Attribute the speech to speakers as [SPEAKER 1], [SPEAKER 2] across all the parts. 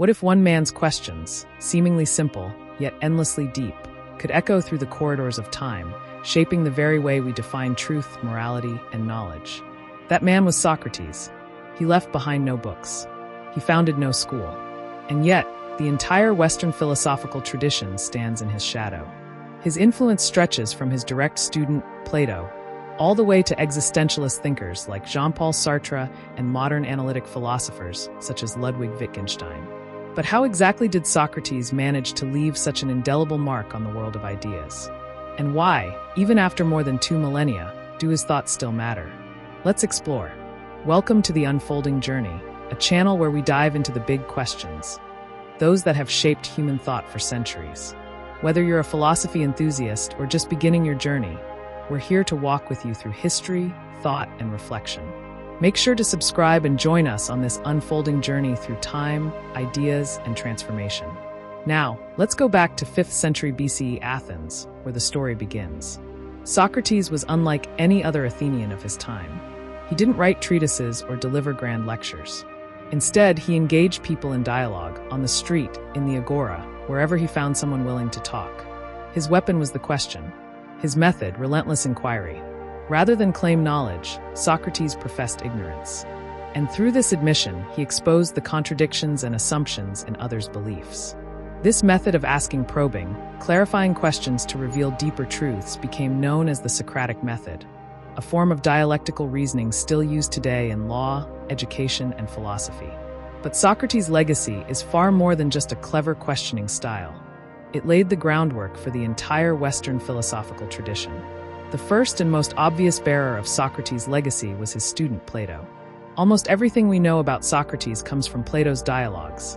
[SPEAKER 1] What if one man's questions, seemingly simple, yet endlessly deep, could echo through the corridors of time, shaping the very way we define truth, morality, and knowledge? That man was Socrates. He left behind no books. He founded no school. And yet, the entire Western philosophical tradition stands in his shadow. His influence stretches from his direct student, Plato, all the way to existentialist thinkers like Jean-Paul Sartre and modern analytic philosophers such as Ludwig Wittgenstein. But how exactly did Socrates manage to leave such an indelible mark on the world of ideas? And why, even after more than 2 millennia, do his thoughts still matter? Let's explore. Welcome to The Unfolding Journey, a channel where we dive into the big questions, those that have shaped human thought for centuries. Whether you're a philosophy enthusiast or just beginning your journey, we're here to walk with you through history, thought, and reflection. Make sure to subscribe and join us on this unfolding journey through time, ideas, and transformation. Now, let's go back to 5th century BCE Athens, where the story begins. Socrates was unlike any other Athenian of his time. He didn't write treatises or deliver grand lectures. Instead, he engaged people in dialogue, on the street, in the agora, wherever he found someone willing to talk. His weapon was the question. His method, relentless inquiry. Rather than claim knowledge, Socrates professed ignorance. And through this admission, he exposed the contradictions and assumptions in others' beliefs. This method of asking probing, clarifying questions to reveal deeper truths became known as the Socratic method, a form of dialectical reasoning still used today in law, education, and philosophy. But Socrates' legacy is far more than just a clever questioning style. It laid the groundwork for the entire Western philosophical tradition. The first and most obvious bearer of Socrates' legacy was his student Plato. Almost everything we know about Socrates comes from Plato's dialogues: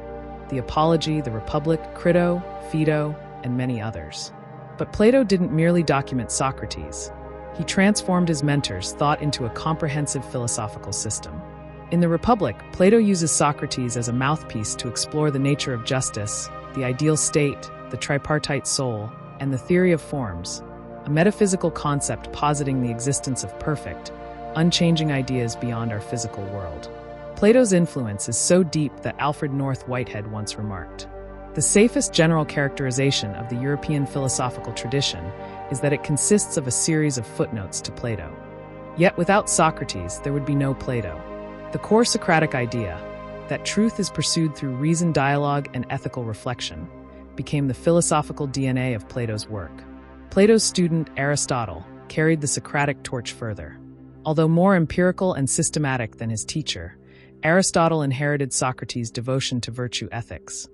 [SPEAKER 1] the Apology, the Republic, Crito, Phaedo, and many others. But Plato didn't merely document Socrates. He transformed his mentor's thought into a comprehensive philosophical system. In the Republic, Plato uses Socrates as a mouthpiece to explore the nature of justice, the ideal state, the tripartite soul, and the theory of forms, a metaphysical concept positing the existence of perfect, unchanging ideas beyond our physical world. Plato's influence is so deep that Alfred North Whitehead once remarked, "The safest general characterization of the European philosophical tradition is that it consists of a series of footnotes to Plato." Yet without Socrates, there would be no Plato. The core Socratic idea, that truth is pursued through reasoned dialogue and ethical reflection, became the philosophical DNA of Plato's work. Plato's student, Aristotle, carried the Socratic torch further. Although more empirical and systematic than his teacher, Aristotle inherited Socrates' devotion to virtue ethics,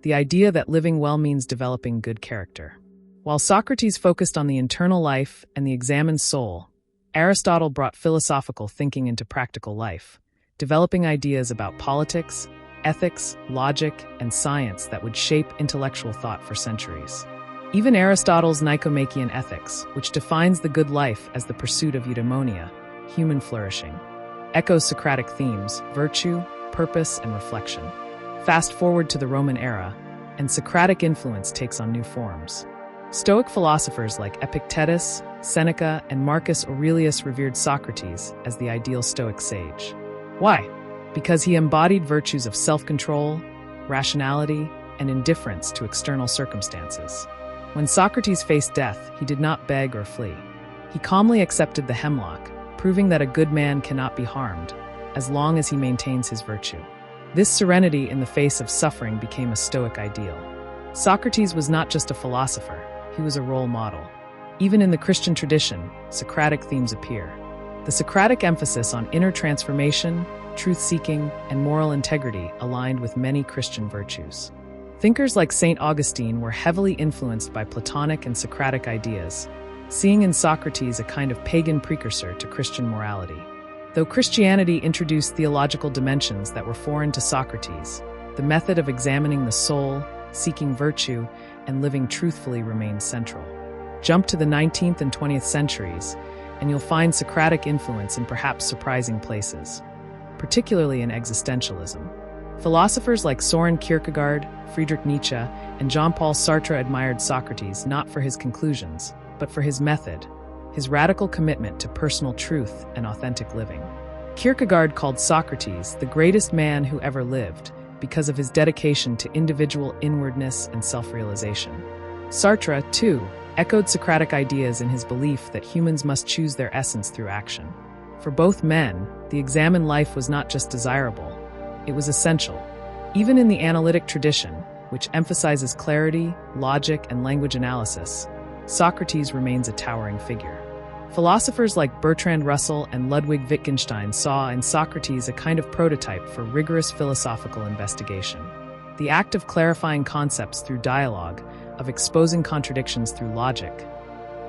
[SPEAKER 1] the idea that living well means developing good character. While Socrates focused on the internal life and the examined soul, Aristotle brought philosophical thinking into practical life, developing ideas about politics, ethics, logic, and science that would shape intellectual thought for centuries. Even Aristotle's Nicomachean Ethics, which defines the good life as the pursuit of eudaimonia, human flourishing, echoes Socratic themes, virtue, purpose, and reflection. Fast forward to the Roman era, and Socratic influence takes on new forms. Stoic philosophers like Epictetus, Seneca, and Marcus Aurelius revered Socrates as the ideal Stoic sage. Why? Because he embodied virtues of self-control, rationality, and indifference to external circumstances. When Socrates faced death, he did not beg or flee. He calmly accepted the hemlock, proving that a good man cannot be harmed, as long as he maintains his virtue. This serenity in the face of suffering became a Stoic ideal. Socrates was not just a philosopher, he was a role model. Even in the Christian tradition, Socratic themes appear. The Socratic emphasis on inner transformation, truth-seeking, and moral integrity aligned with many Christian virtues. Thinkers like St. Augustine were heavily influenced by Platonic and Socratic ideas, seeing in Socrates a kind of pagan precursor to Christian morality. Though Christianity introduced theological dimensions that were foreign to Socrates, the method of examining the soul, seeking virtue, and living truthfully remained central. Jump to the 19th and 20th centuries, and you'll find Socratic influence in perhaps surprising places, particularly in existentialism. Philosophers like Soren Kierkegaard, Friedrich Nietzsche, and Jean-Paul Sartre admired Socrates not for his conclusions, but for his method, his radical commitment to personal truth and authentic living. Kierkegaard called Socrates the greatest man who ever lived, because of his dedication to individual inwardness and self-realization. Sartre, too, echoed Socratic ideas in his belief that humans must choose their essence through action. For both men, the examined life was not just desirable, it was essential. Even in the analytic tradition, which emphasizes clarity, logic, and language analysis, Socrates remains a towering figure. Philosophers like Bertrand Russell and Ludwig Wittgenstein saw in Socrates a kind of prototype for rigorous philosophical investigation. The act of clarifying concepts through dialogue, of exposing contradictions through logic.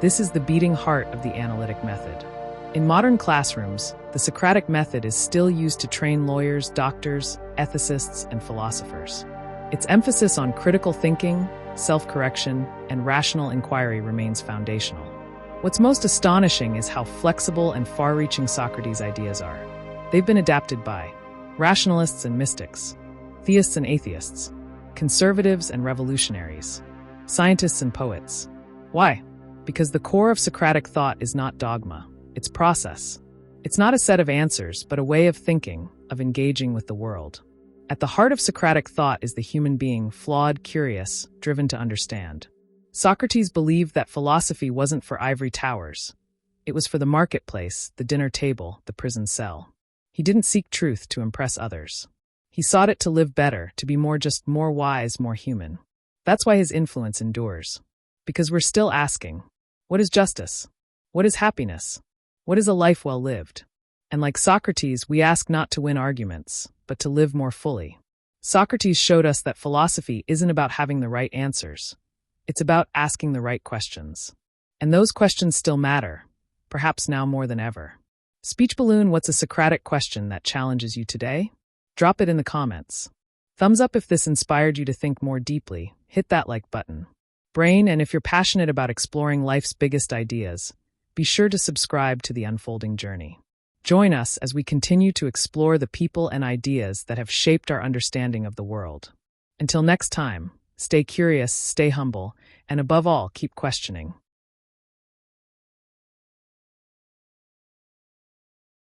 [SPEAKER 1] This is the beating heart of the analytic method. In modern classrooms, the Socratic method is still used to train lawyers, doctors, ethicists, and philosophers. Its emphasis on critical thinking, self-correction, and rational inquiry remains foundational. What's most astonishing is how flexible and far-reaching Socrates' ideas are. They've been adapted by rationalists and mystics, theists and atheists, conservatives and revolutionaries, scientists and poets. Why? Because the core of Socratic thought is not dogma, it's process. It's not a set of answers, but a way of thinking, of engaging with the world. At the heart of Socratic thought is the human being, flawed, curious, driven to understand. Socrates believed that philosophy wasn't for ivory towers. It was for the marketplace, the dinner table, the prison cell. He didn't seek truth to impress others. He sought it to live better, to be more wise, more human. That's why his influence endures. Because we're still asking, what is justice? What is happiness? What is a life well lived? And like Socrates, we ask not to win arguments, but to live more fully. Socrates showed us that philosophy isn't about having the right answers. It's about asking the right questions. And those questions still matter, perhaps now more than ever. Speech Balloon, what's a Socratic question that challenges you today? Drop it in the comments. Thumbs up if this inspired you to think more deeply. Hit that like button. Brain, and if you're passionate about exploring life's biggest ideas, be sure to subscribe to The Unfolding Journey. Join us as we continue to explore the people and ideas that have shaped our understanding of the world. Until next time, stay curious, stay humble, and above all, keep questioning.